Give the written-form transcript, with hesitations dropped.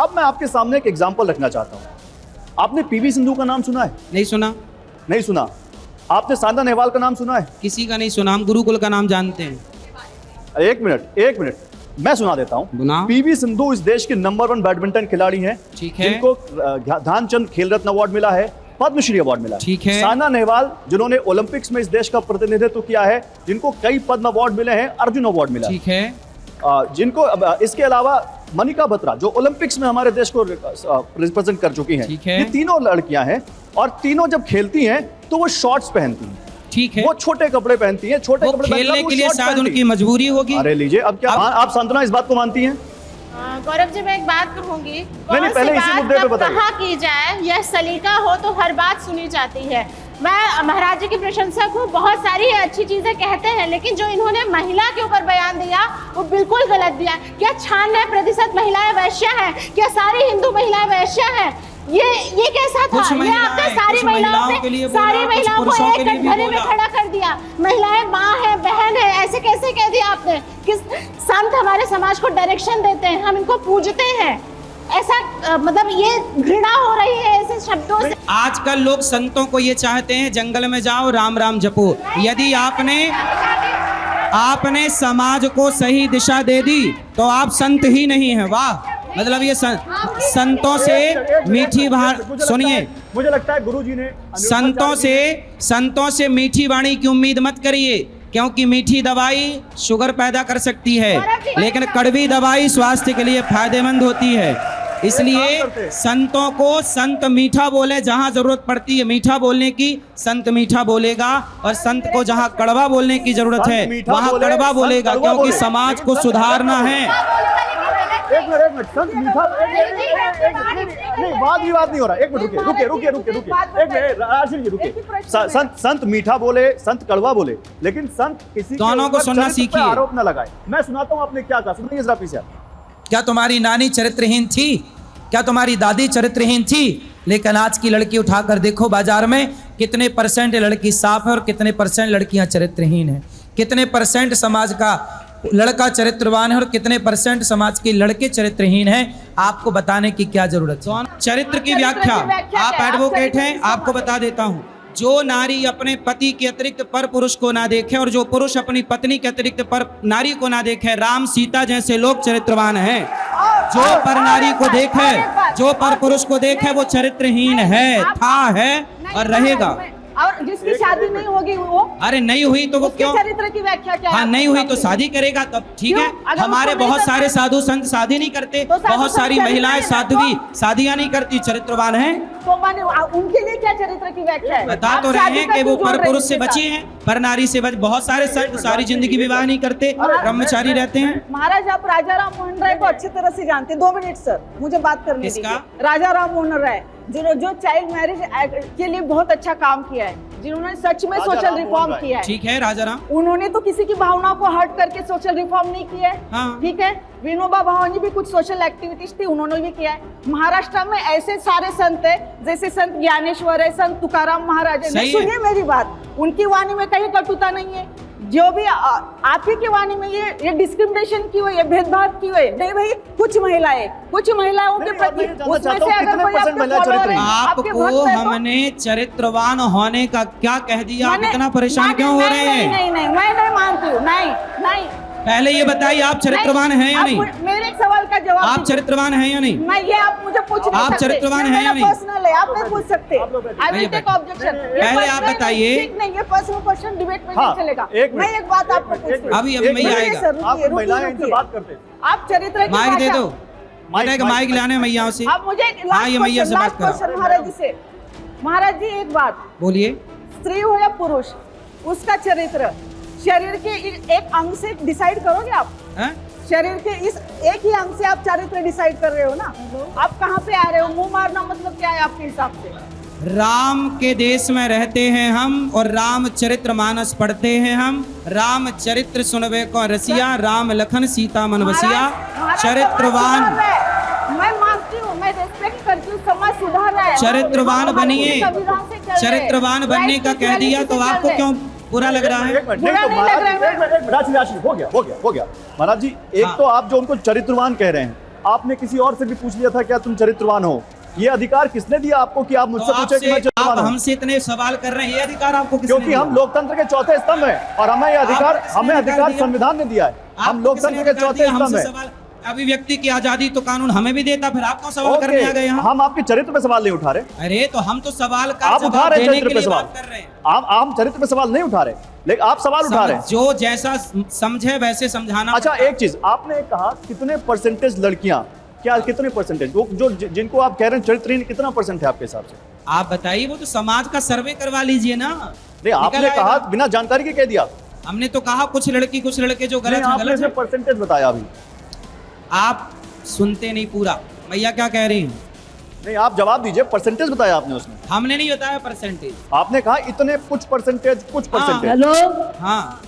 अब मैं आपके सामने एक एग्जाम्पल रखना चाहता हूँ। आपने पीवी सिंधु का नाम सुना है? नहीं सुना। नहीं सुना। आपने साइना नेहवाल का नाम सुना है? किसी का नहीं सुना, हम गुरुकुल का नाम जानते हैं। एक मिनट मैं सुना देता हूँ। सुनाओ। पीवी सिंधु इस देश के नंबर 1 बैडमिंटन खिलाड़ी हैं, ठीक है। जिनको ध्यानचंद खेल रत्न अवार्ड मिला है, पद्मश्री अवार्ड मिला है, ठीक है। साइना नेहवाल जिन्होंने ओलंपिक्स में इस देश का प्रतिनिधित्व किया है, जिनको कई पद्म अवार्ड मिले हैं, अर्जुन अवार्ड मिला है, ठीक है। जिनको इसके अलावा मनिका बत्रा जो ओलंपिक्स में हमारे देश को रिप्रेजेंट कर चुकी हैं, ठीक है। ये तीनों लड़कियां हैं और तीनों जब खेलती हैं तो वो शॉर्ट्स पहनती हैं, ठीक है। वो छोटे कपड़े पहनती हैं, छोटे वो कपड़े खेलने के लिए शायद उनकी हैं। मजबूरी होगी। अरे लीजिए, अब क्या आप सांत्वना इस बात को मानती हैं? गौरव जी, मैं एक बात कहूंगी, नहीं, पहले इसी मुद्दे पे बताइए। कहाँ की जाए, यह सलीका हो तो हर बात सुनी जाती है। मैं महाराज जी की प्रशंसक हूँ, बहुत सारी अच्छी चीजें कहते हैं, लेकिन जो इन्होंने महिला के ऊपर बयान दिया वो बिल्कुल गलत दिया। क्या 96% महिलाएं वैश्या हैं? क्या सारी हिंदू महिलाएं वैश्या हैं? ये कैसा था? ये आपने सारी महिलाओं को एक कटघरे में खड़ा कर दिया। महिलाएं माँ है, बहन है, ऐसे कैसे कह दिया आपने? किस संत हमारे समाज को डायरेक्शन देते हैं, हम इनको पूजते हैं, ऐसा मतलब ये घृणा हो रही है ऐसे शब्दों से। आजकल लोग संतों को ये चाहते हैं जंगल में जाओ राम राम जपो। यदि आपने समाज को सही दिशा दे दी तो आप संत ही नहीं है। वाह, मतलब ये संतों से मीठी सुनिए, मुझे लगता है गुरुजी ने संतों से मीठी वाणी की उम्मीद मत करिए, क्योंकि मीठी दवाई शुगर पैदा कर सकती है, लेकिन कड़वी दवाई स्वास्थ्य के लिए फायदेमंद होती है। इसलिए संतों को संत मीठा बोले, जहां जरूरत पड़ती है मीठा बोलने की, संत मीठा बोलेगा, और संत को जहां कड़वा बोलने की जरूरत है वहां कड़वा बोलेगा, क्योंकि समाज को सुधारना है। एक मिनट, संत मीठा नहीं, वाद विवाद नहीं हो रहा। एक मिनट रुकिए, एक मिनट राशिद जी रुकिए। संत मीठा बोले, संत कड़वा बोले, लेकिन संत किसी दोनों को सुनना सीखिए, आरोप न लगाए। मैं सुनाता हूँ आपने क्या कहा, सुनिए जरा पीछे। क्या तुम्हारी नानी चरित्रहीन थी? क्या तुम्हारी दादी चरित्रहीन थी? लेकिन आज की लड़की उठाकर देखो बाजार में, कितने % लड़की साफ है और कितने % लड़कियां चरित्रहीन है, कितने % समाज का लड़का चरित्रवान है और कितने % समाज के लड़के चरित्रहीन हैं। आपको बताने की क्या जरूरत है? चरित्र की व्याख्या, आप एडवोकेट हैं, आपको बता देता हूं। जो नारी अपने पति के अतिरिक्त पर पुरुष को ना देखे और जो पुरुष अपनी पत्नी के अतिरिक्त पर नारी को ना देखे, राम सीता जैसे लोग चरित्रवान हैं। जो पर नारी को देखे, जो पर पुरुष को देखे, वो चरित्रहीन है, था, है और रहेगा। और जिसकी शादी नहीं होगी वो, अरे नहीं हुई तो वो क्यों? चरित्र की व्याख्या क्या है? हाँ, नहीं हुई तो शादी करेगा तब ठीक है। हमारे बहुत सारे साधु संत शादी नहीं करते, बहुत सारी महिलाएं साध्वी शादियां नहीं करती, चरित्रवान हैं। तो माने उनके लिए क्या चरित्र की व्याख्या है? बता तो रहे हैं कि वो पर पुरुष से बचे हैं, पर नारी से बचे। बहुत सारे संत सारी जिंदगी विवाह नहीं करते, ब्रह्मचारी रहते हैं। महाराज, आप राजा राम मोहन राय को अच्छी तरह से जानते हैं। 2 मिनट सर, मुझे बात करने दीजिए। राजा राम मोहन राय जो चाइल्ड मैरिज एक्ट के लिए बहुत अच्छा काम किया है, जिन्होंने सच में सोशल रिफॉर्म किया है। ठीक है, राजा राम, उन्होंने तो किसी की भावनाओं को हर्ट करके सोशल रिफॉर्म नहीं किया है। हाँ। ठीक है, विनोबा भावे भी कुछ सोशल एक्टिविटीज थी, उन्होंने भी किया है। महाराष्ट्र में ऐसे सारे संत है, जैसे संत ज्ञानेश्वर है, संत तुकाराम महाराज है। सुनिए मेरी बात, उनकी वाणी में कहीं कटुता नहीं है। जो भी आप ही की वाणी में ये डिस्क्रिमिनेशन की हुई है, भेदभाव की हुई है। नहीं भाई, कुछ महिलाओं के प्रति उसमें से अगर कोई आपको हमने चरित्रवान होने का क्या कह दिया? आप इतना परेशान क्यों हो रहे हैं? नहीं, मैं नहीं मानती हूँ। नहीं, पहले ये बताइए, आप चरित्रवान हैं या नहीं? मेरे एक सवाल का जवाब। आप चरित्रवान हैं या नहीं? मैं ये आप मुझे पूछ नहीं आप सकते। चरित्रवान हैं या नहीं? पर्सनल है, आप नहीं पूछ सकते। I will take objection। पहले आप बताइए। ठीक नहीं, ये पर्सनल क्वेश्चन डिबेट में नहीं चलेगा। मैं एक बात आपको पूछती हूँ। अभी मैं आएगा। आप महिलाएं इनसे बात करते हैं। आप चरित्र की माइक दे दो, माइक लाने मैया से। आप मुझे हाँ, ये मैया से बात करो। महाराज जी से। महाराज जी, एक बात बोलिए। स्त्री हो या पुरुष, उसका चरित्र शरीर के एक अंग से डिसाइड करोगे आप? शरीर के इस एक ही अंग से आप चरित्र डिसाइड कर रहे हो ना? आप कहाँ पे आ रहे हो? मुंह मारना मतलब क्या है आपके हिसाब से? राम के देश में रहते हैं हम और राम चरित्र मानस पढ़ते हैं हम। राम चरित्र सुनवे को रसिया, राम लखन सीता मन बसिया। चरित्रवान, मैं मानती हूँ, मैं रेस्पेक्ट करती हूँ, समाज सुधार रहा है। चरित्रवान बनिए। चरित्रवान बनने का कह दिया तो आपको क्यों बुरा लग रहा है? हो गया महाराज जी। एक तो आप जो उनको चरित्रवान कह रहे हैं, आपने किसी और से भी पूछ लिया था क्या तुम चरित्रवान हो? ये अधिकार किसने दिया आपको कि आप मुझसे तो पूछे कि मैं आपसे चरित्रवान आप हूं? हमसे इतने सवाल कर रहे हैं, ये अधिकार आपको किसने क्योंकि दिया? हम लोकतंत्र के चौथे स्तंभ हैं और हमें ये अधिकार आपको किसने हमें अधिकार दिया? संविधान ने दिया है। हम आपको किसने लोकतंत्र के अधिकार चौथे दिया स्तंभ हमसे हैं। सवाल? अभिव्यक्ति की आजादी तो कानून हमें भी देता, फिर आप क्यों सवाल करने आ गए ओके, यहाँ? हम आपके चरित्र पे सवाल नहीं उठा रहे। अरे तो हम तो सवाल का आप उठा जवाब रहे हैं देने चरित्र के पे लिए सवाल। बात कर रहे हैं। आप चरित्र पे सवाल नहीं उठा रहे, लेकिन आप सवाल उठा रहे हैं। जो जैसा समझे वैसे समझाना अच्छा, पड़ता है। एक चीज आपने कहा कितने परसेंटेज लड़कियां, क्या कितने परसेंटेज जो जिनको आप कह रहे हैं चरित्रहीन, कितना परसेंट है आपके हिसाब से? आप बताइए, वो तो समाज का सर्वे करवा लीजिए ना। नहीं, आपने निकल कहा आएगा। बिना जानकारी के कह दिया। हमने तो कहा कुछ लड़की कुछ लड़के जो नहीं, गलत है आपने गलत है। सिर्फ परसेंटेज बताया अभी। आप सुनते नहीं पूरा। भैया क्या कह रही हैं? नहीं, आप जवाब दीजिए, परसेंटेज बताया आपने उसमें। हमने नहीं बताया परसेंटेज। आपने कहा इतने कुछ परसेंटेज कुछ हाँ। परसेंटेज। हेलो हाँ